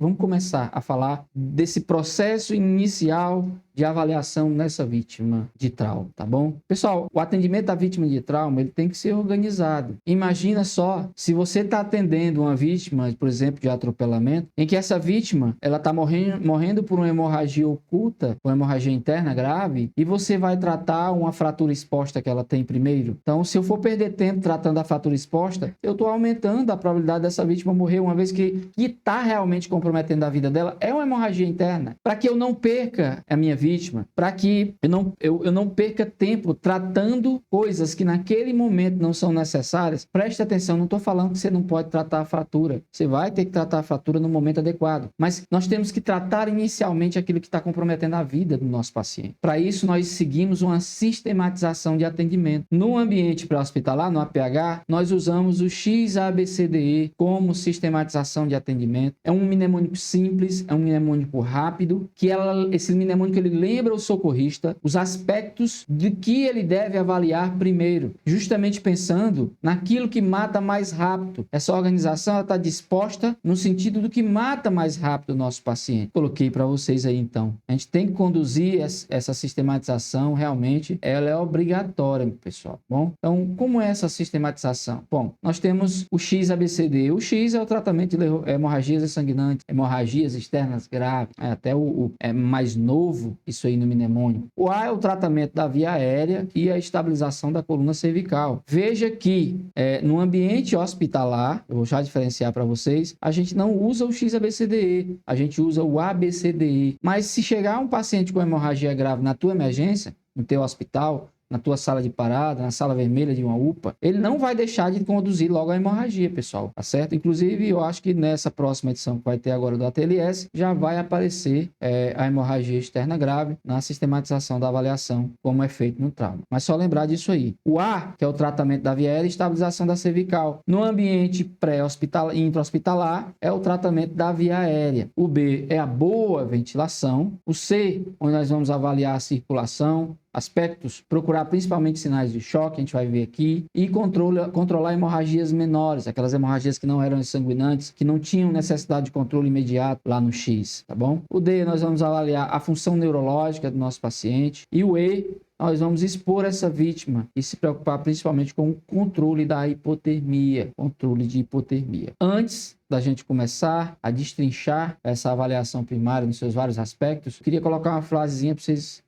vamos começar a falar desse processo inicial de avaliação nessa vítima de trauma, tá bom? Pessoal, o atendimento da vítima de trauma, ele tem que ser organizado. Imagina só, se você está atendendo uma vítima, por exemplo, de atropelamento, em que essa vítima, ela está morrendo por uma hemorragia oculta, uma hemorragia interna grave, e você vai tratar uma fratura exposta que ela tem primeiro. Então, se eu for perder tempo tratando a fratura exposta, eu estou aumentando a probabilidade dessa vítima morrer, uma vez que está realmente comprometendo a vida dela, é uma hemorragia interna. Para que eu não perca a minha vítima, para que eu não perca tempo tratando coisas que naquele momento não são necessárias, preste atenção, não estou falando que você não pode tratar a fratura, você vai ter que tratar a fratura no momento adequado, mas nós temos que tratar inicialmente aquilo que está comprometendo a vida do nosso paciente. Para isso, nós seguimos uma sistematização de atendimento. No ambiente pré-hospitalar, no APH, nós usamos o XABCDE como sistematização de atendimento. É um mnemônico simples, é um mnemônico rápido, que esse mnemônico ele lembra o socorrista os aspectos de que ele deve avaliar primeiro, justamente pensando naquilo que mata mais rápido. Essa organização está disposta no sentido do que mata mais rápido o nosso paciente. Coloquei para vocês aí então. A gente tem que conduzir essa sistematização, realmente, ela é obrigatória, pessoal. Bom, então, como é essa sistematização? Bom, nós temos o XABCD. O X é o tratamento de hemorragias sanguinantes, hemorragias externas graves, até o mais novo, isso aí no mnemônico. O A é o tratamento da via aérea e a estabilização da coluna cervical. Veja que no ambiente hospitalar, eu vou já diferenciar para vocês, a gente não usa o XABCDE, a gente usa o ABCDE. Mas se chegar um paciente com hemorragia grave na tua emergência, no teu hospital, na tua sala de parada, na sala vermelha de uma UPA, ele não vai deixar de conduzir logo a hemorragia, pessoal, tá certo? Inclusive, eu acho que nessa próxima edição que vai ter agora do ATLS, já vai aparecer a hemorragia externa grave na sistematização da avaliação, como é feito no trauma. Mas só lembrar disso aí. O A, que é o tratamento da via aérea e estabilização da cervical. No ambiente pré-hospitalar e intra-hospitalar, é o tratamento da via aérea. O B é a boa ventilação. O C, onde nós vamos avaliar a circulação, aspectos, procurar principalmente sinais de choque, a gente vai ver aqui, e controlar hemorragias menores, aquelas hemorragias que não eram sanguinantes, que não tinham necessidade de controle imediato lá no X, tá bom? O D, nós vamos avaliar a função neurológica do nosso paciente, e o E, nós vamos expor essa vítima e se preocupar principalmente com o controle da hipotermia, controle de hipotermia. Antes da gente começar a destrinchar essa avaliação primária nos seus vários aspectos, eu queria colocar uma frasezinha para vocês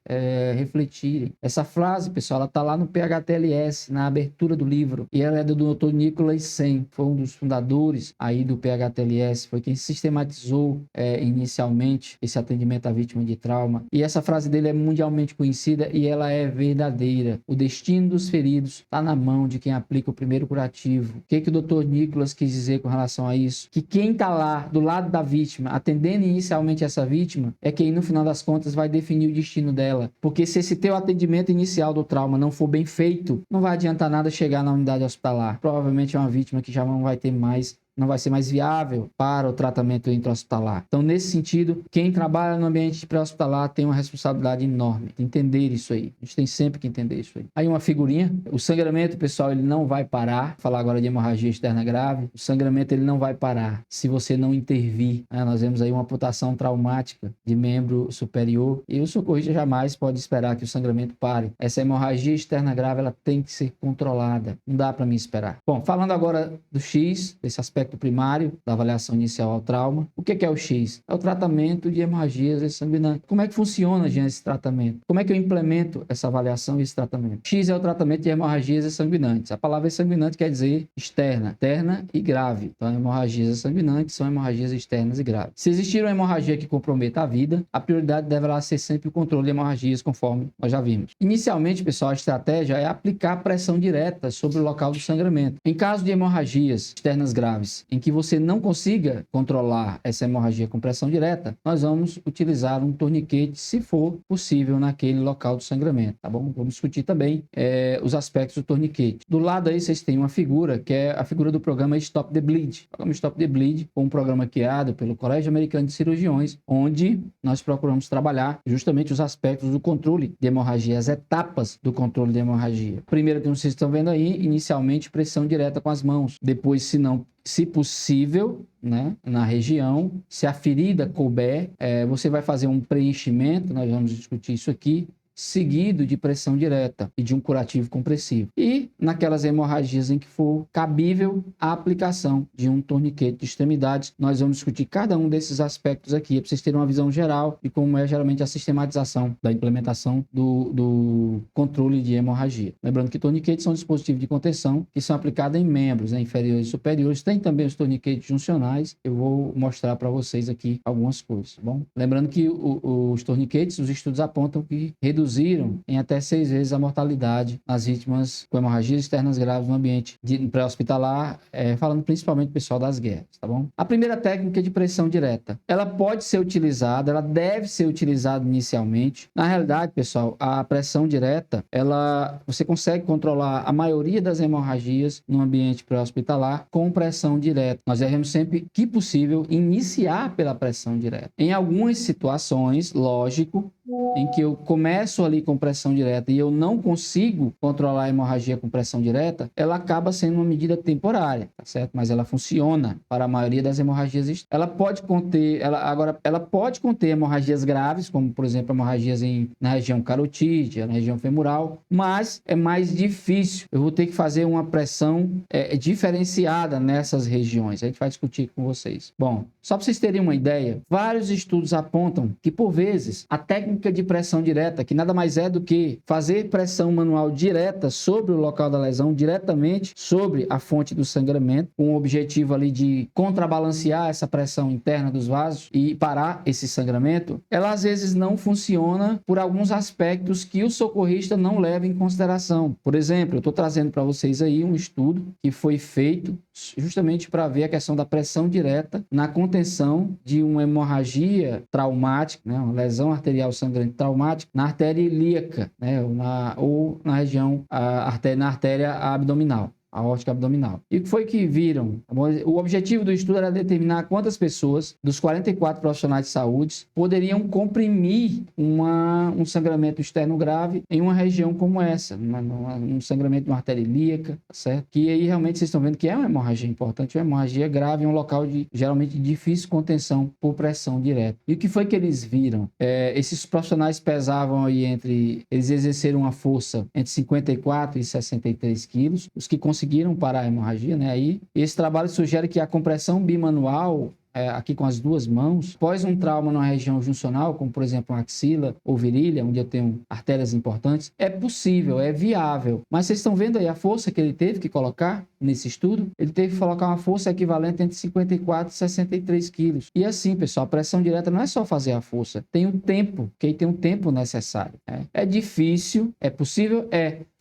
refletirem. Essa frase, pessoal, ela está lá no PHTLS, na abertura do livro, e ela é do Dr. Nicholas Sen, foi um dos fundadores aí do PHTLS, foi quem sistematizou inicialmente esse atendimento à vítima de trauma, e essa frase dele é mundialmente conhecida e ela é verdadeira. O destino dos feridos está na mão de quem aplica o primeiro curativo. O que o Dr. Nicholas quis dizer com relação a isso? Que quem está lá do lado da vítima, atendendo inicialmente essa vítima, é quem no final das contas vai definir o destino dela. Porque se esse teu atendimento inicial do trauma não for bem feito, não vai adiantar nada chegar na unidade hospitalar. Provavelmente é uma vítima que já não vai ter mais, não vai ser mais viável para o tratamento intra-hospitalar. Então, nesse sentido, quem trabalha no ambiente pré-hospitalar tem uma responsabilidade enorme de entender isso aí. A gente tem sempre que entender isso aí. Aí uma figurinha. O sangramento, pessoal, ele não vai parar. Vou falar agora de hemorragia externa grave. O sangramento, ele não vai parar se você não intervir. Nós vemos aí uma amputação traumática de membro superior e o socorrista jamais pode esperar que o sangramento pare. Essa hemorragia externa grave, ela tem que ser controlada. Não dá para mim esperar. Bom, falando agora do X, desse aspecto primário da avaliação inicial ao trauma. O que é o X? É o tratamento de hemorragias sanguinantes. Como é que funciona, gente, esse tratamento? Como é que eu implemento essa avaliação e esse tratamento? X é o tratamento de hemorragias sanguinantes. A palavra sanguinante quer dizer externa e grave. Então, hemorragias sanguinantes são hemorragias externas e graves. Se existir uma hemorragia que comprometa a vida, a prioridade deverá ser sempre o controle de hemorragias, conforme nós já vimos. Inicialmente, pessoal, a estratégia é aplicar pressão direta sobre o local do sangramento. Em caso de hemorragias externas graves, em que você não consiga controlar essa hemorragia com pressão direta, nós vamos utilizar um torniquete, se for possível, naquele local do sangramento, tá bom? Vamos discutir também os aspectos do torniquete. Do lado aí vocês têm uma figura, que é a figura do programa Stop the Bleed. O programa Stop the Bleed foi um programa criado pelo Colégio Americano de Cirurgiões, onde nós procuramos trabalhar justamente os aspectos do controle de hemorragia, as etapas do controle de hemorragia. Primeiro, que vocês estão vendo aí, inicialmente pressão direta com as mãos. Depois, se não se possível, né, na região, se a ferida couber, você vai fazer um preenchimento, nós vamos discutir isso aqui, seguido de pressão direta e de um curativo compressivo. E naquelas hemorragias em que for cabível a aplicação de um torniquete de extremidades, nós vamos discutir cada um desses aspectos aqui, para vocês terem uma visão geral de como é geralmente a sistematização da implementação do controle de hemorragia. Lembrando que torniquetes são dispositivos de contenção que são aplicados em membros, né, inferiores e superiores. Tem também os torniquetes juncionais, eu vou mostrar para vocês aqui algumas coisas, tá bom? Lembrando que os torniquetes, os estudos apontam que reduziram em até 6 vezes a mortalidade nas vítimas com hemorragias externas graves no ambiente pré-hospitalar, falando principalmente do pessoal das guerras, tá bom? A primeira técnica é de pressão direta. Ela pode ser utilizada, ela deve ser utilizada inicialmente. Na realidade, pessoal, a pressão direta, você consegue controlar a maioria das hemorragias no ambiente pré-hospitalar com pressão direta. Nós devemos sempre, que possível, iniciar pela pressão direta. Em algumas situações, lógico, em que eu começo ali com pressão direta e eu não consigo controlar a hemorragia com pressão direta, ela acaba sendo uma medida temporária, tá certo? Mas ela funciona para a maioria das hemorragias. Ela pode conter hemorragias graves, como por exemplo hemorragias na região carotídea, na região femoral, mas é mais difícil. Eu vou ter que fazer uma pressão diferenciada nessas regiões. A gente vai discutir com vocês. Bom, só para vocês terem uma ideia, vários estudos apontam que por vezes a técnica de pressão direta, que nada mais é do que fazer pressão manual direta sobre o local da lesão, diretamente sobre a fonte do sangramento, com o objetivo ali de contrabalancear essa pressão interna dos vasos e parar esse sangramento, ela às vezes não funciona por alguns aspectos que o socorrista não leva em consideração. Por exemplo, eu estou trazendo para vocês aí um estudo que foi feito justamente para ver a questão da pressão direta na contenção de uma hemorragia traumática, né, uma lesão arterial sangrante traumática na artéria ilíaca, né, ou na região, na artéria abdominal. Aórtica abdominal. E o que foi que viram? O objetivo do estudo era determinar quantas pessoas dos 44 profissionais de saúde poderiam comprimir um sangramento externo grave em uma região como essa, um sangramento de uma artéria ilíaca, certo? Que aí realmente vocês estão vendo que é uma hemorragia importante, uma hemorragia grave em um local geralmente de difícil contenção por pressão direta. E o que foi que eles viram? Esses profissionais pesavam aí eles exerceram uma força entre 54 e 63 quilos, os que conseguiram parar a hemorragia, né? Aí, esse trabalho sugere que a compressão bimanual, aqui com as duas mãos, após um trauma numa região juncional, como por exemplo uma axila ou virilha, onde eu tenho artérias importantes, é possível, é viável. Mas vocês estão vendo aí a força que ele teve que colocar nesse estudo? Ele teve que colocar uma força equivalente entre 54 e 63 quilos. E assim, pessoal, a pressão direta não é só fazer a força, tem um tempo, que tem um tempo necessário. É difícil, é possível,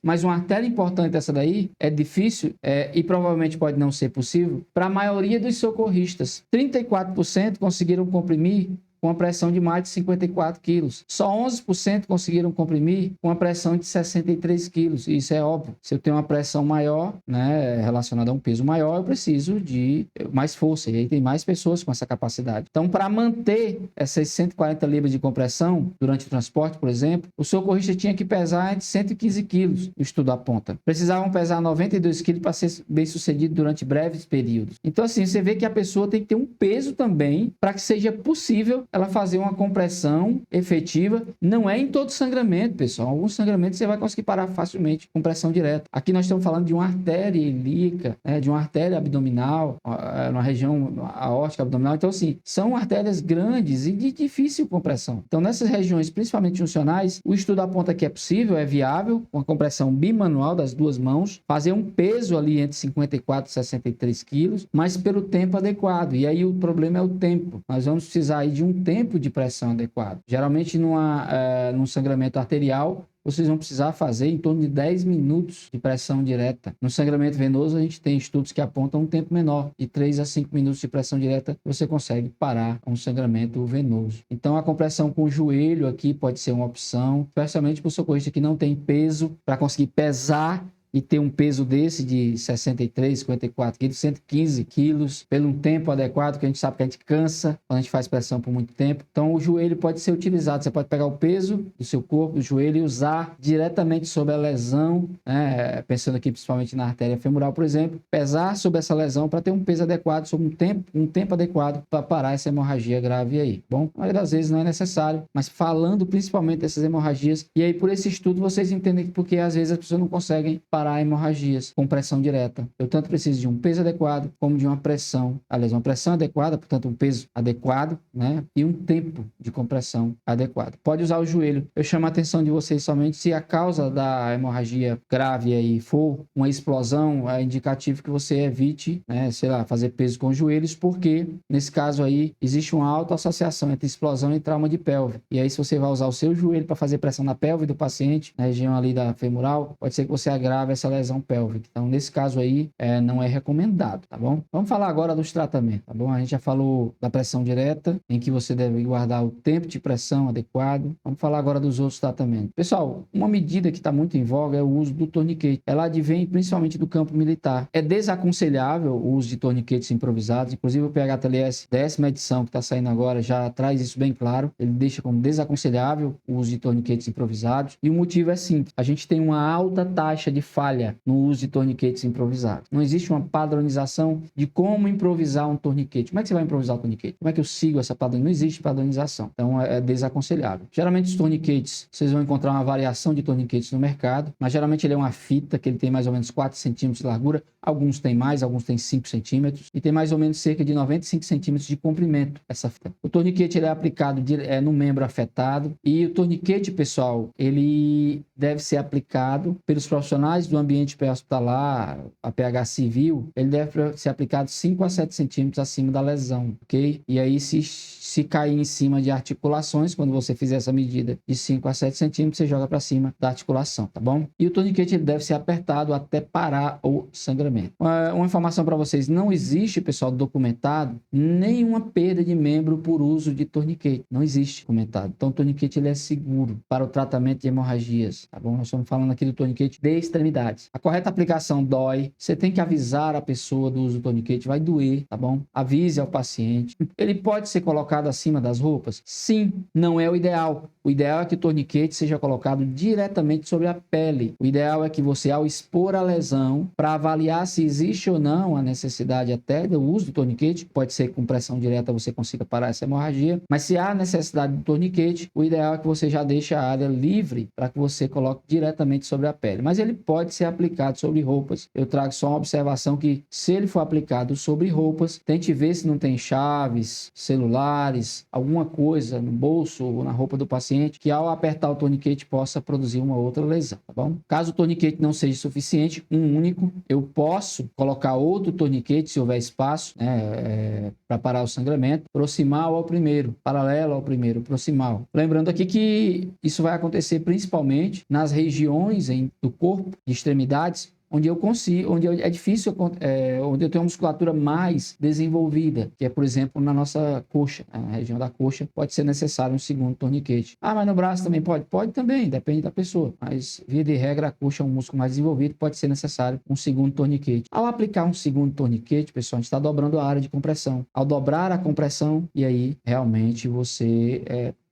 mas uma artéria importante dessa daí é difícil e provavelmente pode não ser possível para a maioria dos socorristas. 34% conseguiram comprimir com a pressão de mais de 54 quilos. Só 11% conseguiram comprimir com a pressão de 63 quilos. E isso é óbvio. Se eu tenho uma pressão maior, né, relacionada a um peso maior, eu preciso de mais força. E aí tem mais pessoas com essa capacidade. Então, para manter essas 140 libras de compressão durante o transporte, por exemplo, o socorrista tinha que pesar entre 115 quilos, o estudo aponta. Precisavam pesar 92 quilos para ser bem sucedido durante breves períodos. Então, assim, você vê que a pessoa tem que ter um peso também para que seja possível ela fazer uma compressão efetiva. Não é em todo sangramento, pessoal. Alguns sangramentos você vai conseguir parar facilmente com pressão direta. Aqui nós estamos falando de uma artéria ilíaca, de uma artéria abdominal, na região aórtica abdominal. Então, assim, são artérias grandes e de difícil compressão. Então, nessas regiões, principalmente funcionais, o estudo aponta que é possível, é viável, com a compressão bimanual das duas mãos, fazer um peso ali entre 54 e 63 quilos, mas pelo tempo adequado. E aí o problema é o tempo. Nós vamos precisar aí de um tempo de pressão adequado. Geralmente, num sangramento arterial, vocês vão precisar fazer em torno de 10 minutos de pressão direta. No sangramento venoso, a gente tem estudos que apontam um tempo menor, de 3 a 5 minutos de pressão direta, você consegue parar um sangramento venoso. Então, a compressão com o joelho aqui pode ser uma opção, especialmente para o socorrista que não tem peso para conseguir pesar e ter um peso desse de 63, 54 quilos, 115 quilos, pelo um tempo adequado, que a gente sabe que a gente cansa quando a gente faz pressão por muito tempo. Então, o joelho pode ser utilizado. Você pode pegar o peso do seu corpo, do joelho, e usar diretamente sobre a lesão, né? Pensando aqui principalmente na artéria femoral, por exemplo, pesar sobre essa lesão para ter um peso adequado, sobre um tempo adequado para parar essa hemorragia grave aí. Bom, a maioria das vezes não é necessário, mas falando principalmente dessas hemorragias, e aí por esse estudo vocês entendem porque às vezes as pessoas não conseguem parar hemorragias com pressão direta. Eu tanto preciso de um peso adequado como de uma pressão, aliás, uma pressão adequada, portanto um peso adequado, né? E um tempo de compressão adequado. Pode usar o joelho. Eu chamo a atenção de vocês somente se a causa da hemorragia grave aí for uma explosão, é indicativo que você evite, né, sei lá, fazer peso com os joelhos, porque nesse caso aí existe uma alta associação entre explosão e trauma de pelve. E aí se você vai usar o seu joelho para fazer pressão na pelve do paciente, na região ali da femoral, pode ser que você agrave essa lesão pélvica. Então nesse caso aí não é recomendado, tá bom? Vamos falar agora dos tratamentos, tá bom? A gente já falou da pressão direta, em que você deve guardar o tempo de pressão adequado. Vamos falar agora dos outros tratamentos. Pessoal, uma medida que está muito em voga é o uso do torniquete. Ela advém principalmente do campo militar. É desaconselhável o uso de torniquetes improvisados. Inclusive o PHTLS 10ª edição que está saindo agora já traz isso bem claro. Ele deixa como desaconselhável o uso de torniquetes improvisados. E o motivo é simples. A gente tem uma alta taxa de falha no uso de torniquetes improvisados. Não existe uma padronização de como improvisar um torniquete. Como é que você vai improvisar o torniquete? Como é que eu sigo essa padronização? Não existe padronização. Então é desaconselhável. Geralmente os torniquetes, vocês vão encontrar uma variação de torniquetes no mercado, mas geralmente ele é uma fita que ele tem mais ou menos 4 centímetros de largura. Alguns têm mais, alguns têm 5 centímetros e tem mais ou menos cerca de 95 centímetros de comprimento essa fita. O torniquete ele é aplicado no membro afetado e o torniquete, pessoal, ele deve ser aplicado pelos profissionais do ambiente pré-hospitalar, a PH civil, ele deve ser aplicado 5 a 7 centímetros acima da lesão, ok? E aí se cair em cima de articulações, quando você fizer essa medida de 5 a 7 centímetros, você joga para cima da articulação, tá bom? E o torniquete ele deve ser apertado até parar o sangramento. Uma informação para vocês, não existe, pessoal, documentado nenhuma perda de membro por uso de torniquete. Não existe documentado. Então o torniquete ele é seguro para o tratamento de hemorragias, tá bom? Nós estamos falando aqui do torniquete de extremidades. A correta aplicação dói. Você tem que avisar a pessoa do uso do torniquete, vai doer, tá bom? Avise ao paciente. Ele pode ser colocado acima das roupas? Sim, não é o ideal. O ideal é que o torniquete seja colocado diretamente sobre a pele. O ideal é que você, ao expor a lesão, para avaliar se existe ou não a necessidade até do uso do torniquete, pode ser que com pressão direta você consiga parar essa hemorragia, mas se há necessidade do torniquete, o ideal é que você já deixe a área livre para que você coloque diretamente sobre a pele. Mas ele pode ser aplicado sobre roupas. Eu trago só uma observação que, se ele for aplicado sobre roupas, tente ver se não tem chaves, celulares, alguma coisa no bolso ou na roupa do paciente, que ao apertar o torniquete possa produzir uma outra lesão, tá bom? Caso o torniquete não seja suficiente, um único, eu posso colocar outro torniquete, se houver espaço, né, para parar o sangramento, proximal ao primeiro, paralelo ao primeiro, proximal. Lembrando aqui que isso vai acontecer principalmente nas regiões do corpo, de extremidades, onde eu consigo, onde é difícil, onde eu tenho uma musculatura mais desenvolvida, que é, por exemplo, na nossa coxa, na região da coxa, pode ser necessário um segundo torniquete. Ah, mas no braço também pode? Pode também, depende da pessoa. Mas, via de regra, a coxa é um músculo mais desenvolvido, pode ser necessário um segundo torniquete. Ao aplicar um segundo torniquete, pessoal, a gente está dobrando a área de compressão. Ao dobrar a compressão, e aí, realmente, você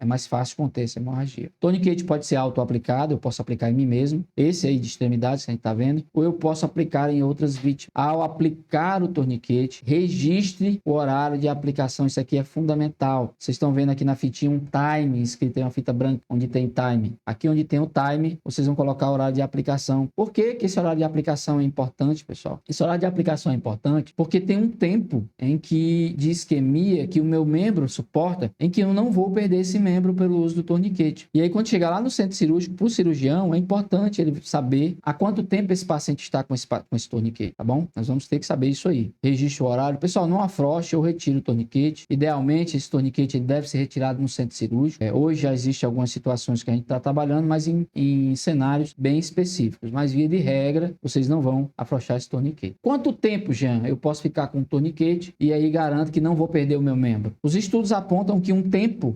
é mais fácil conter essa hemorragia. Torniquete pode ser auto-aplicado, eu posso aplicar em mim mesmo. Esse aí de extremidades que a gente está vendo, ou eu posso aplicar em outras vítimas. Ao aplicar o torniquete, registre o horário de aplicação. Isso aqui é fundamental. Vocês estão vendo aqui na fitinha um time, escrito em uma fita branca, onde tem time. Aqui onde tem o time, vocês vão colocar o horário de aplicação. Por que que esse horário de aplicação é importante, pessoal? Esse horário de aplicação é importante porque tem um tempo de isquemia que o meu membro suporta, em que eu não vou perder esse membro pelo uso do torniquete. E aí, quando chegar lá no centro cirúrgico, para o cirurgião, é importante ele saber há quanto tempo esse paciente está com esse torniquete, tá bom? Nós vamos ter que saber isso aí. Registre o horário. Pessoal, não afrouxe ou retire o torniquete. Idealmente, esse torniquete ele deve ser retirado no centro cirúrgico. Hoje já existem algumas situações que a gente está trabalhando, mas em cenários bem específicos. Mas, via de regra, vocês não vão afrouxar esse torniquete. Quanto tempo, Jean, eu posso ficar com o torniquete e aí garanto que não vou perder o meu membro? Os estudos apontam que um tempo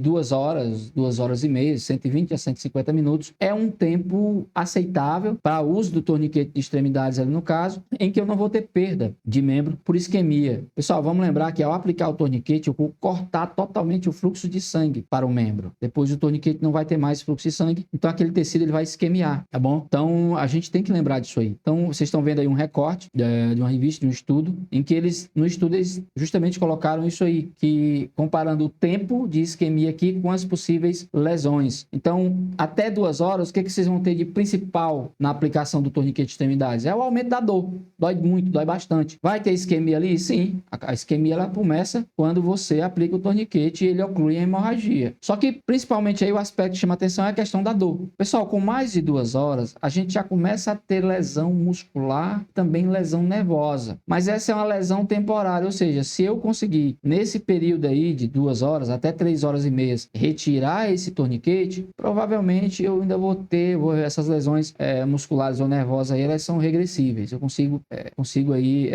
do 2 horas, 2 horas e meia, 120 a 150 minutos, é um tempo aceitável para o uso do torniquete de extremidades ali no caso, em que eu não vou ter perda de membro por isquemia. Pessoal, vamos lembrar que ao aplicar o torniquete, eu vou cortar totalmente o fluxo de sangue para o membro. Depois o torniquete não vai ter mais fluxo de sangue, então aquele tecido ele vai isquemiar, tá bom? Então a gente tem que lembrar disso aí. Então vocês estão vendo aí um recorte de uma revista, de um estudo, em que no estudo eles justamente colocaram isso aí, que comparando o tempo de isquemia aqui com as possíveis lesões. Então, até 2 horas, o que vocês vão ter de principal na aplicação do torniquete de extremidades? É o aumento da dor. Dói muito, dói bastante. Vai ter isquemia ali? Sim. A isquemia ela começa quando você aplica o torniquete e ele oclui a hemorragia. Só que, principalmente aí, o aspecto que chama atenção é a questão da dor. Pessoal, com mais de 2 horas, a gente já começa a ter lesão muscular, também lesão nervosa. Mas essa é uma lesão temporária, ou seja, se eu conseguir, nesse período aí de 2 horas até 3 horas e meia, retirar esse torniquete, provavelmente eu ainda vou ter essas lesões musculares ou nervosas aí, elas são regressíveis. Eu consigo aí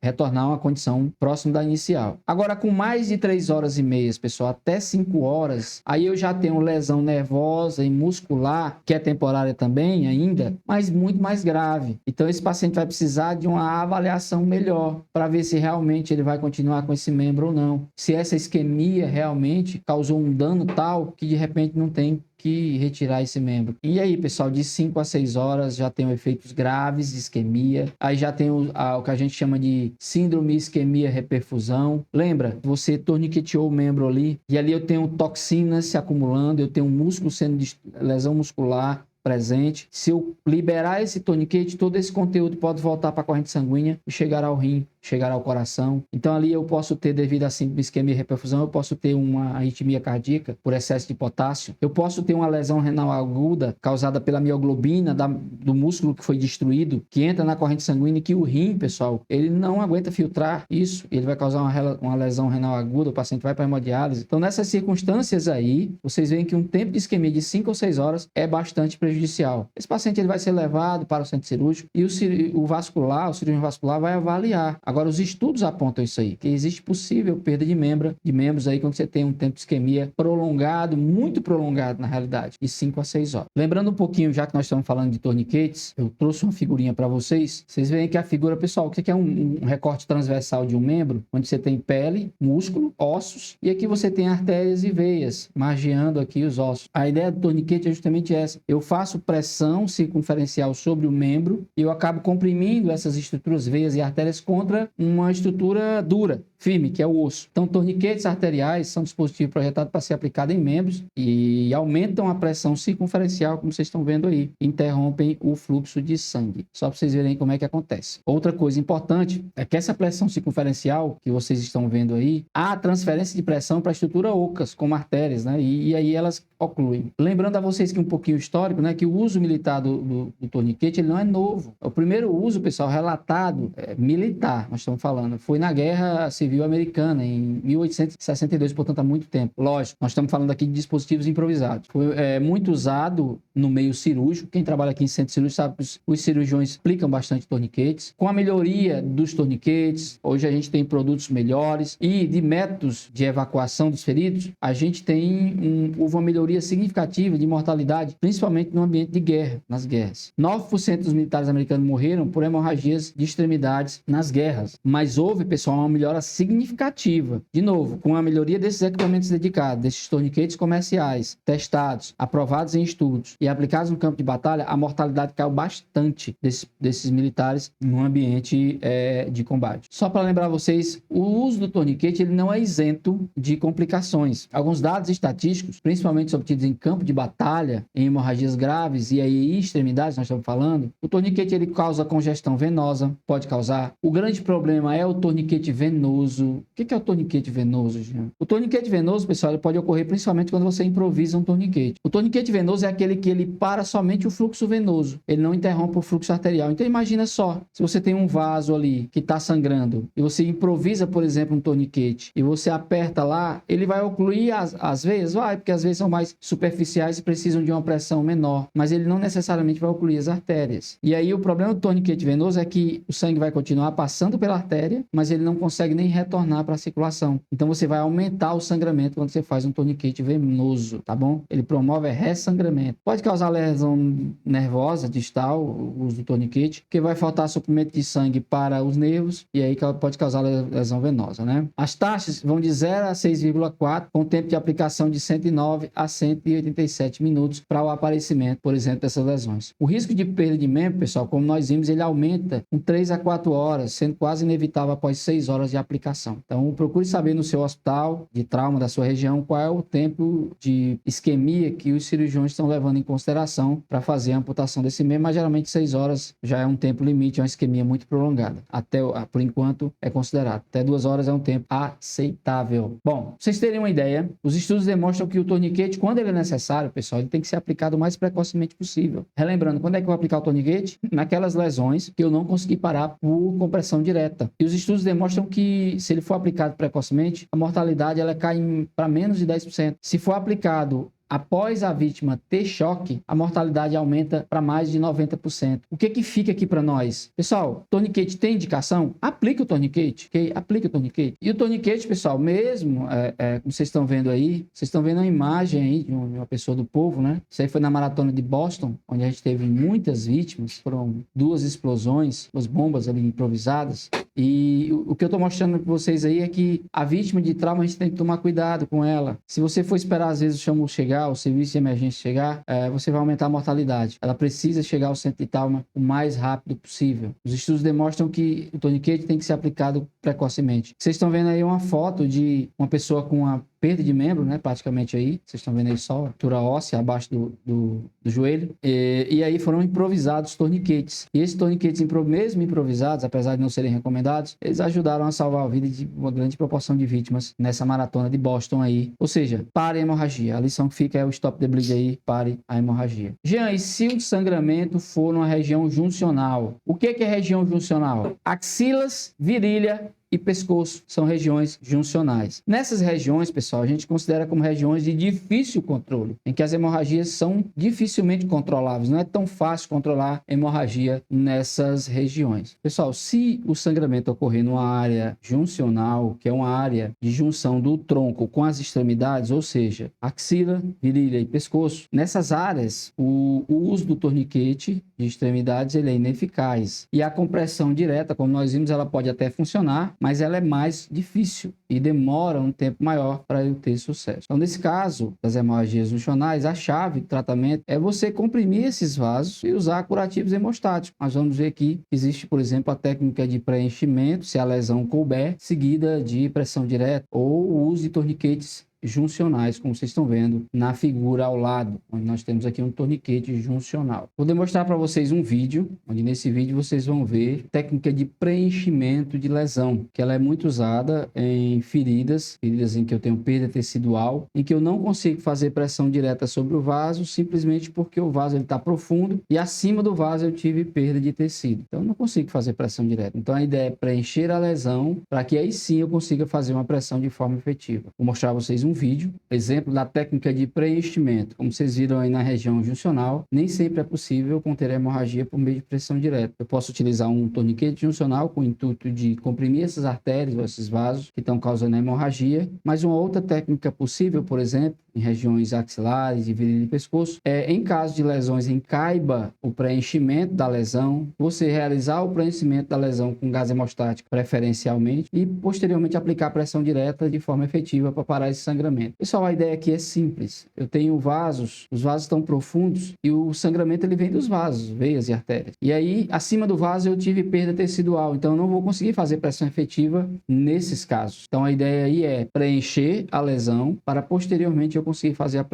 retornar a uma condição próxima da inicial. Agora, com mais de 3 horas e meia, pessoal, até 5 horas, aí eu já tenho lesão nervosa e muscular, que é temporária também ainda, mas muito mais grave. Então, esse paciente vai precisar de uma avaliação melhor para ver se realmente ele vai continuar com esse membro ou não. Se essa isquemia realmente causou um dano tal que de repente não tem que retirar esse membro. E aí, pessoal, de 5 a 6 horas já tem efeitos graves de isquemia. Aí já tem o que a gente chama de síndrome isquemia reperfusão. Lembra? Você torniqueteou o membro ali e ali eu tenho toxinas se acumulando, eu tenho músculo sendo lesão muscular presente. Se eu liberar esse torniquete, todo esse conteúdo pode voltar para a corrente sanguínea e chegar ao rim, chegar ao coração. Então ali eu posso ter, devido a síndrome isquemia e reperfusão, eu posso ter uma arritmia cardíaca por excesso de potássio. Eu posso ter uma lesão renal aguda causada pela mioglobina do músculo que foi destruído, que entra na corrente sanguínea, que o rim, pessoal, ele não aguenta filtrar isso. Ele vai causar uma lesão renal aguda, o paciente vai para hemodiálise. Então nessas circunstâncias aí, vocês veem que um tempo de isquemia de 5 ou 6 horas é bastante prejudicial. Esse paciente ele vai ser levado para o centro cirúrgico e o cirurgião vascular vai avaliar. Agora, os estudos apontam isso aí, que existe possível perda de membros aí quando você tem um tempo de isquemia prolongado, muito prolongado na realidade, de 5 a 6 horas. Lembrando um pouquinho, já que nós estamos falando de torniquetes, eu trouxe uma figurinha para vocês. Vocês veem que a figura, pessoal, o que é um recorte transversal de um membro, onde você tem pele, músculo, ossos, e aqui você tem artérias e veias, margeando aqui os ossos. A ideia do torniquete é justamente essa. Eu faço pressão circunferencial sobre o membro e eu acabo comprimindo essas estruturas, veias e artérias contra uma estrutura dura, firme, que é o osso. Então, torniquetes arteriais são dispositivos projetados para ser aplicados em membros e aumentam a pressão circunferencial, como vocês estão vendo aí, interrompem o fluxo de sangue. Só para vocês verem como é que acontece. Outra coisa importante é que essa pressão circunferencial que vocês estão vendo aí, há transferência de pressão para a estrutura ocas, como artérias, né? E aí elas ocluem. Lembrando a vocês que um pouquinho histórico, né? Que o uso militar do torniquete, ele não é novo. O primeiro uso, pessoal, relatado, militar, nós estamos falando, foi na Guerra Civil Americana, em 1862, portanto, há muito tempo. Lógico, nós estamos falando aqui de dispositivos improvisados. Foi muito usado no meio cirúrgico. Quem trabalha aqui em centro cirúrgico sabe que os cirurgiões aplicam bastante torniquetes. Com a melhoria dos torniquetes, hoje a gente tem produtos melhores e de métodos de evacuação dos feridos, a gente houve uma melhoria significativa de mortalidade, principalmente no ambiente de guerra, nas guerras. 9% dos militares americanos morreram por hemorragias de extremidades nas guerras. Mas houve, pessoal, uma melhora significativa. De novo, com a melhoria desses equipamentos dedicados, desses torniquetes comerciais, testados, aprovados em estudos e aplicados no campo de batalha, a mortalidade caiu bastante desses militares no ambiente de combate. Só para lembrar vocês, o uso do torniquete ele não é isento de complicações. Alguns dados estatísticos, principalmente obtidos em campo de batalha, em hemorragias graves e aí extremidades, nós estamos falando, o torniquete ele causa congestão venosa, pode causar. O grande problema é o torniquete venoso. O que é o torniquete venoso, Jean? O torniquete venoso, pessoal, ele pode ocorrer principalmente quando você improvisa um torniquete. O torniquete venoso é aquele que ele para somente o fluxo venoso, ele não interrompe o fluxo arterial. Então imagina só, se você tem um vaso ali que está sangrando e você improvisa, por exemplo, um torniquete e você aperta lá, ele vai ocluir as veias? Vai, porque as veias são mais superficiais e precisam de uma pressão menor, mas ele não necessariamente vai ocluir as artérias. E aí o problema do torniquete venoso é que o sangue vai continuar passando pela artéria, mas ele não consegue nem retornar para a circulação. Então você vai aumentar o sangramento quando você faz um torniquete venoso, tá bom? Ele promove ressangramento. Pode causar lesão nervosa distal, o uso do torniquete, porque vai faltar suprimento de sangue para os nervos e aí pode causar lesão venosa, né? As taxas vão de 0 a 6,4, com tempo de aplicação de 109 a 187 minutos para o aparecimento, por exemplo, dessas lesões. O risco de perda de membro, pessoal, como nós vimos, ele aumenta com 3 a 4 horas, sendo quase inevitável após 6 horas de aplicação. Então, procure saber no seu hospital de trauma da sua região qual é o tempo de isquemia que os cirurgiões estão levando em consideração para fazer a amputação desse membro, mas geralmente 6 horas já é um tempo limite, é uma isquemia muito prolongada. Até, por enquanto, é considerado. Até 2 horas é um tempo aceitável. Bom, pra vocês terem uma ideia, os estudos demonstram que o torniquete, quando ele é necessário, pessoal, ele tem que ser aplicado o mais precocemente possível. Relembrando, quando é que eu vou aplicar o torniquete? Naquelas lesões que eu não consegui parar por compressão direta. E os estudos demonstram que, se ele for aplicado precocemente, a mortalidade ela cai para menos de 10%. Se for aplicado após a vítima ter choque, a mortalidade aumenta para mais de 90%. O que fica aqui para nós? Pessoal, torniquete tem indicação? Aplique o torniquete, ok? Aplique o torniquete. E o torniquete, pessoal, mesmo, como vocês estão vendo aí, vocês estão vendo a imagem aí de uma pessoa do povo, né? Isso aí foi na maratona de Boston, onde a gente teve muitas vítimas, foram 2 explosões, 2 bombas ali improvisadas. E o que eu estou mostrando para vocês aí é que a vítima de trauma a gente tem que tomar cuidado com ela. Se você for esperar às vezes o SAMU chegar, o serviço de emergência chegar, você vai aumentar a mortalidade. Ela precisa chegar ao centro de trauma o mais rápido possível. Os estudos demonstram que o torniquete tem que ser aplicado precocemente. Vocês estão vendo aí uma foto de uma pessoa com uma perda de membro, né? Praticamente aí. Vocês estão vendo aí só a altura óssea abaixo do joelho. E aí foram improvisados torniquetes. E esses torniquetes, mesmo improvisados, apesar de não serem recomendados, eles ajudaram a salvar a vida de uma grande proporção de vítimas nessa maratona de Boston aí. Ou seja, pare a hemorragia. A lição que fica é o stop the bleed aí, pare a hemorragia. Jean, e se o sangramento for numa região juncional? O que é região juncional? Axilas, virilha e pescoço são regiões juncionais. Nessas regiões, pessoal, a gente considera como regiões de difícil controle, em que as hemorragias são dificilmente controláveis. Não é tão fácil controlar hemorragia nessas regiões. Pessoal, se o sangramento ocorrer numa área juncional, que é uma área de junção do tronco com as extremidades, ou seja, axila, virilha e pescoço, nessas áreas, o uso do torniquete de extremidades ele é ineficaz. E a compressão direta, como nós vimos, ela pode até funcionar, mas ela é mais difícil e demora um tempo maior para eu ter sucesso. Então, nesse caso das hemorragias juncionais, a chave de tratamento é você comprimir esses vasos e usar curativos hemostáticos. Nós vamos ver aqui que existe, por exemplo, a técnica de preenchimento, se a lesão couber, seguida de pressão direta, ou o uso de torniquetes juncionais, como vocês estão vendo na figura ao lado, onde nós temos aqui um torniquete juncional. Vou demonstrar para vocês um vídeo, onde nesse vídeo vocês vão ver técnica de preenchimento de lesão, que ela é muito usada em feridas em que eu tenho perda tecidual, em que eu não consigo fazer pressão direta sobre o vaso, simplesmente porque o vaso está profundo e acima do vaso eu tive perda de tecido. Então eu não consigo fazer pressão direta. Então a ideia é preencher a lesão para que aí sim eu consiga fazer uma pressão de forma efetiva. Vou mostrar a vocês um vídeo, exemplo da técnica de preenchimento. Como vocês viram aí na região juncional, nem sempre é possível conter a hemorragia por meio de pressão direta. Eu posso utilizar um torniquete juncional com o intuito de comprimir essas artérias ou esses vasos que estão causando a hemorragia, mas uma outra técnica possível, por exemplo, em regiões axilares, de virilha e pescoço, em caso de lesões em caiba o preenchimento da lesão, você realizar o preenchimento da lesão com gás hemostático preferencialmente e posteriormente aplicar pressão direta de forma efetiva para parar esse sangramento. Pessoal, a ideia aqui é simples. Eu tenho vasos, os vasos estão profundos e o sangramento ele vem dos vasos, veias e artérias. E aí, acima do vaso eu tive perda tecidual, então eu não vou conseguir fazer pressão efetiva nesses casos. Então a ideia aí é preencher a lesão para posteriormente eu conseguir fazer a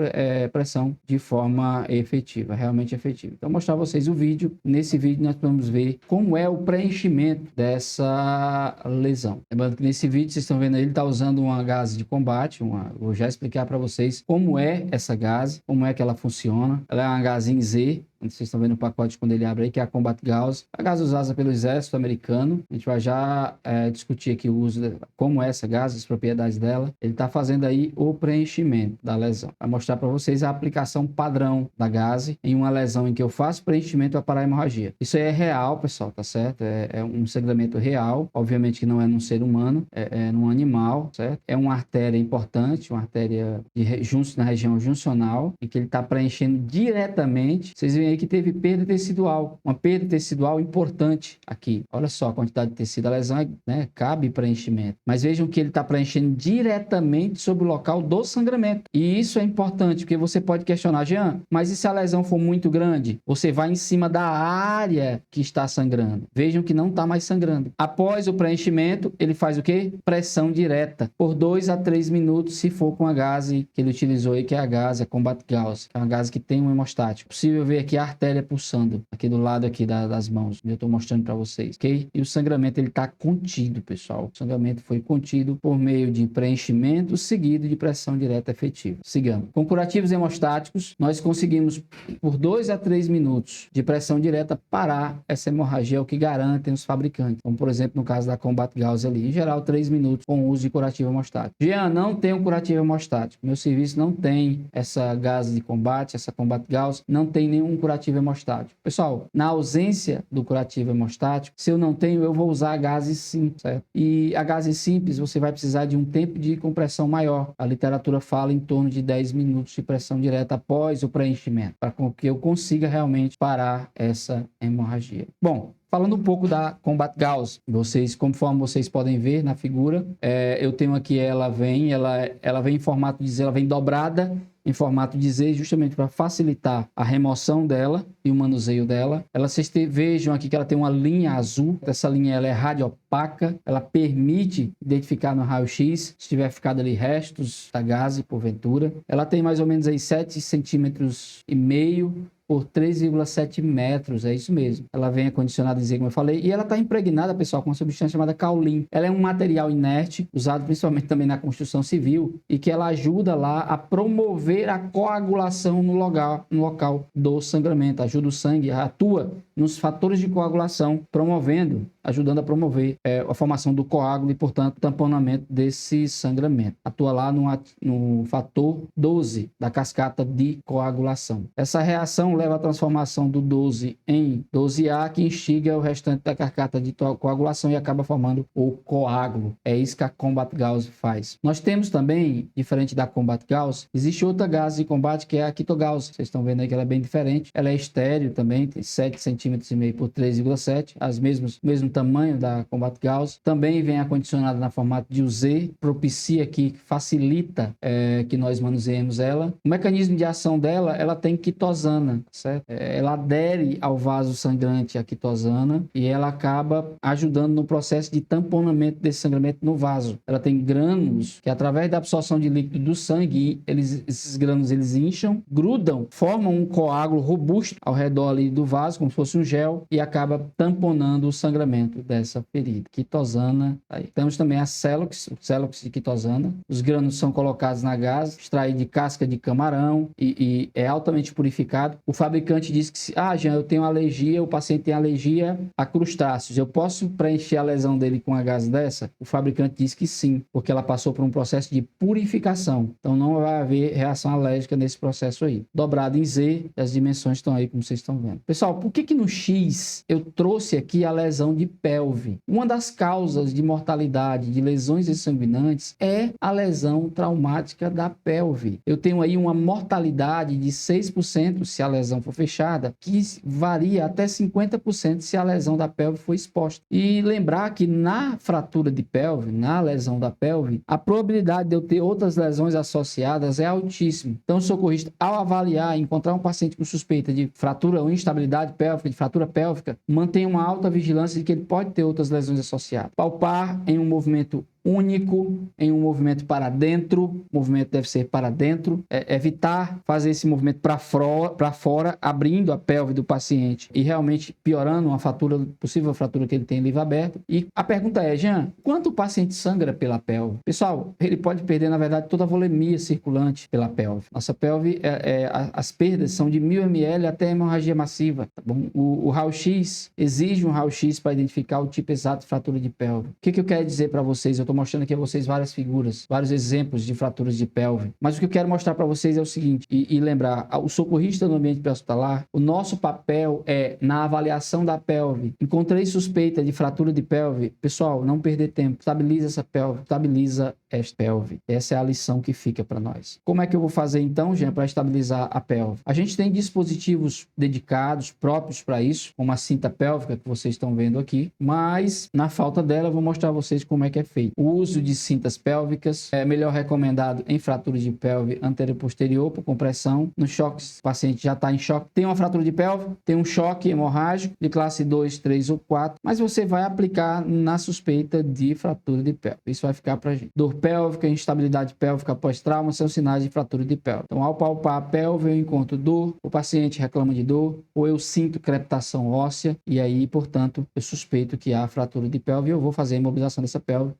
pressão de forma efetiva, realmente efetiva. Então, vou mostrar a vocês o vídeo. Nesse vídeo, nós vamos ver como é o preenchimento dessa lesão. Lembrando que nesse vídeo, vocês estão vendo aí, ele está usando uma gase de combate. Vou já explicar para vocês como é essa gase, como é que ela funciona. Ela é uma gase em Z, vocês estão vendo o pacote quando ele abre aí, que é a Combat Gauss. A gás usada pelo exército americano. A gente vai já discutir aqui o uso, como é essa gás, as propriedades dela. Ele está fazendo aí o preenchimento da lesão. Vai mostrar para vocês a aplicação padrão da gás em uma lesão em que eu faço preenchimento para parar a hemorragia. Isso aí é real, pessoal, tá certo? É um sangramento real. Obviamente que não é num ser humano, é num animal, certo? É uma artéria importante, uma artéria na região juncional, em que ele está preenchendo diretamente. Vocês veem aí que teve perda tecidual, uma perda tecidual importante aqui. Olha só a quantidade de tecido, a lesão, né, cabe preenchimento. Mas vejam que ele está preenchendo diretamente sobre o local do sangramento. E isso é importante, porque você pode questionar, Jean, mas e se a lesão for muito grande? Você vai em cima da área que está sangrando. Vejam que não está mais sangrando. Após o preenchimento, ele faz o quê? Pressão direta, por 2 a 3 minutos, se for com a gase que ele utilizou aí, que é a gase, a Combat Gauss, que é uma gase que tem um hemostático. É possível ver aqui a artéria pulsando, aqui do lado aqui das mãos, eu estou mostrando para vocês, ok? E o sangramento, ele está contido, pessoal. O sangramento foi contido por meio de preenchimento seguido de pressão direta efetiva. Sigamos. Com curativos hemostáticos, nós conseguimos, por 2 a 3 minutos de pressão direta, parar essa hemorragia, o que garantem os fabricantes. Como, por exemplo, no caso da Combat Gauss ali. Em geral, 3 minutos com o uso de curativo hemostático. Jean, não tem um curativo hemostático. Meu serviço não tem essa gase de combate, essa Combat Gauss, não tem nenhum curativo hemostático. Pessoal, na ausência do curativo hemostático, se eu não tenho, eu vou usar a gase simples, certo? E a gase simples, você vai precisar de um tempo de compressão maior. A literatura fala em torno de 10 minutos de pressão direta após o preenchimento, para que eu consiga realmente parar essa hemorragia. Bom, falando um pouco da Combat Gauss, conforme vocês podem ver na figura, eu tenho aqui, ela vem em formato de Z, ela vem dobrada em formato de Z, justamente para facilitar a remoção dela e o manuseio dela. Vocês vejam aqui que ela tem uma linha azul. Essa linha ela é radiopaca, ela permite identificar no raio-x se tiver ficado ali restos da gase, porventura. Ela tem mais ou menos aí 7,5 centímetros por 3,7 metros, é isso mesmo. Ela vem acondicionada em Z, como eu falei, e ela está impregnada, pessoal, com uma substância chamada caulin. Ela é um material inerte, usado principalmente também na construção civil, e que ela ajuda lá a promover a coagulação no local do sangramento. Ajuda o sangue, atua nos fatores de coagulação, ajudando a promover a formação do coágulo e, portanto, o tamponamento desse sangramento. Atua lá no fator 12 da cascata de coagulação. Essa reação leva à transformação do 12 em 12A, que instiga o restante da cascata de coagulação e acaba formando o coágulo. É isso que a Combat Gauss faz. Nós temos também, diferente da Combat Gauss, existe outra gase de combate que é a Quitogauss. Vocês estão vendo aí que ela é bem diferente. Ela é estéreo também, tem 7,5 centímetros por 3,7, mesmo tamanho da Combat Gauss. Também vem acondicionada na formato de UZ, propicia aqui, facilita que nós manuseemos ela. O mecanismo de ação dela, ela tem quitosana, certo? Ela adere ao vaso sangrante, a quitosana, e ela acaba ajudando no processo de tamponamento desse sangramento no vaso. Ela tem grânulos que, através da absorção de líquido do sangue, esses grânulos eles incham, grudam, formam um coágulo robusto ao redor ali do vaso, como se fosse um gel, e acaba tamponando o sangramento dessa ferida. Quitosana, aí. Temos também a Celox, o Celox de quitosana. Os grânulos são colocados na gás, extraído de casca de camarão e é altamente purificado. O fabricante diz que Jean, eu tenho alergia, o paciente tem alergia a crustáceos, eu posso preencher a lesão dele com a gás dessa? O fabricante diz que sim, porque ela passou por um processo de purificação. Então não vai haver reação alérgica nesse processo aí. Dobrado em Z, as dimensões estão aí, como vocês estão vendo. Pessoal, por que no X eu trouxe aqui a lesão de pelve? Uma das causas de mortalidade de lesões exsanguinantes é a lesão traumática da pelve. Eu tenho aí uma mortalidade de 6% se a lesão for fechada, que varia até 50% se a lesão da pelve for exposta. E lembrar que na fratura de pelve, na lesão da pelve, a probabilidade de eu ter outras lesões associadas é altíssima. Então, o socorrista, ao avaliar e encontrar um paciente com suspeita de fratura ou instabilidade pélvica, de fratura pélvica, mantém uma alta vigilância de que ele pode ter outras lesões associadas. Palpar em um movimento único em um movimento para dentro. O movimento deve ser para dentro. Evitar fazer esse movimento para fora, abrindo a pelve do paciente e realmente piorando uma fratura, possível fratura que ele tem em livre aberto. E a pergunta é, Jean, quanto o paciente sangra pela pelve? Pessoal, ele pode perder, na verdade, toda a volemia circulante pela pelve. Nossa pelve, as perdas são de 1000 ml até hemorragia massiva, tá bom? O raio-x exige um raio-x para identificar o tipo exato de fratura de pelve. O que eu quero dizer para vocês? Eu estou mostrando aqui a vocês várias figuras, vários exemplos de fraturas de pelve. Mas o que eu quero mostrar para vocês é o seguinte, e lembrar, o socorrista no ambiente pré-hospitalar, o nosso papel é na avaliação da pelve. Encontrei suspeita de fratura de pelve, pessoal, não perder tempo, estabiliza essa pelve, estabiliza esta pelve. Essa é a lição que fica para nós. Como é que eu vou fazer então, Jean, para estabilizar a pelve? A gente tem dispositivos dedicados, próprios para isso, como a cinta pélvica que vocês estão vendo aqui, mas na falta dela eu vou mostrar a vocês como é que é feito. O uso de cintas pélvicas é melhor recomendado em fraturas de pelve anterior e posterior por compressão. No choque, o paciente já está em choque, tem uma fratura de pelve, tem um choque hemorrágico de classe 2, 3 ou 4, mas você vai aplicar na suspeita de fratura de pelve. Isso vai ficar para a gente. Dor pélvica, instabilidade pélvica pós-trauma são sinais de fratura de pelve. Então, ao palpar a pelve, eu encontro dor, o paciente reclama de dor, ou eu sinto crepitação óssea, e aí, portanto, eu suspeito que há fratura de pelve e eu vou fazer a imobilização dessa pelve,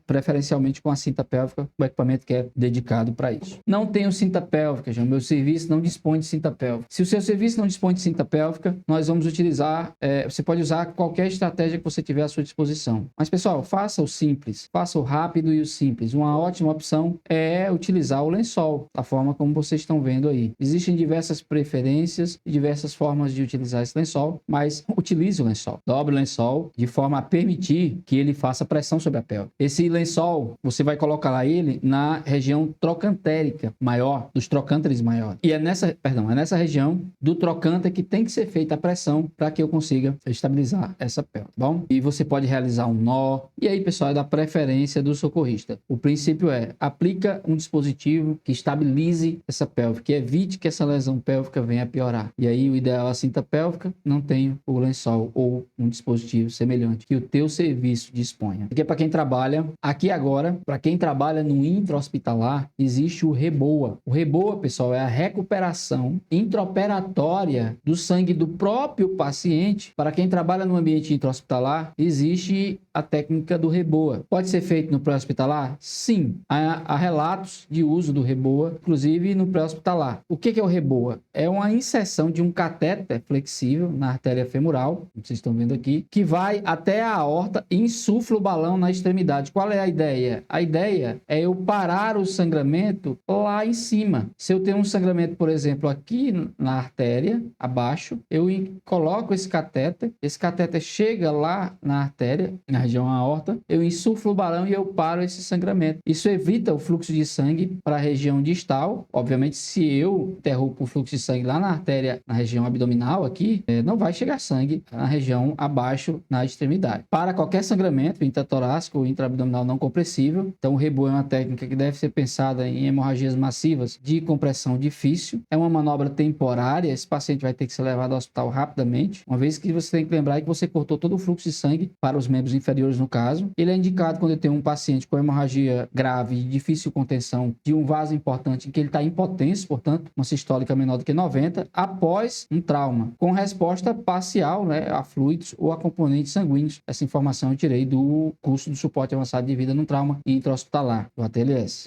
preferencialmente com a cinta pélvica, o equipamento que é dedicado para isso. Não tenho cinta pélvica, já. O meu serviço não dispõe de cinta pélvica. Se o seu serviço não dispõe de cinta pélvica, nós vamos utilizar, você pode usar qualquer estratégia que você tiver à sua disposição. Mas, pessoal, faça o simples, faça o rápido e o simples. Uma ótima opção é utilizar o lençol, da forma como vocês estão vendo aí. Existem diversas preferências e diversas formas de utilizar esse lençol, mas utilize o lençol. Dobre o lençol de forma a permitir que ele faça pressão sobre a pelve. Esse lençol, você vai colocar lá ele na região trocantérica maior, dos trocânteres maiores. E é nessa região do trocânter que tem que ser feita a pressão para que eu consiga estabilizar essa pelve, tá bom? E você pode realizar um nó. E aí, pessoal, é da preferência do socorrista. O princípio é, aplica um dispositivo que estabilize essa pelve, que evite que essa lesão pélvica venha a piorar. E aí, o ideal é a cinta pélvica, não tenho o lençol ou um dispositivo semelhante que o teu serviço disponha. Porque para quem trabalha, aqui agora, para quem trabalha no intra-hospitalar, existe o REBOA. O REBOA, pessoal, é a recuperação intraoperatória do sangue do próprio paciente. Para quem trabalha no ambiente intra-hospitalar, existe a técnica do REBOA. Pode ser feito no pré-hospitalar? Sim. Há relatos de uso do REBOA, inclusive no pré-hospitalar. O que é o REBOA? É uma inserção de um catéter flexível na artéria femoral, como vocês estão vendo aqui, que vai até a aorta e insufla o balão na extremidade. Qual é a ideia? A ideia é eu parar o sangramento lá em cima. Se eu tenho um sangramento, por exemplo, aqui na artéria, abaixo, eu coloco esse catéter chega lá na artéria, na região aorta, eu insuflo o balão e eu paro esse sangramento. Isso evita o fluxo de sangue para a região distal. Obviamente, se eu interrompo o fluxo de sangue lá na artéria, na região abdominal aqui, não vai chegar sangue na região abaixo, na extremidade. Para qualquer sangramento intratorácico ou intraabdominal não compressível, então o REBOA é uma técnica que deve ser pensada em hemorragias massivas de compressão difícil. É uma manobra temporária, esse paciente vai ter que ser levado ao hospital rapidamente, uma vez que você tem que lembrar que você cortou todo o fluxo de sangue para os membros inferiores no caso. Ele é indicado quando eu tenho um paciente com hemorragia grave e difícil contenção de um vaso importante em que ele está impotência, portanto, uma sistólica menor do que 90, após um trauma, com resposta parcial, a fluidos ou a componentes sanguíneos. Essa informação eu tirei do curso do suporte avançado de vida no trauma intra-hospitalar, do ATLS.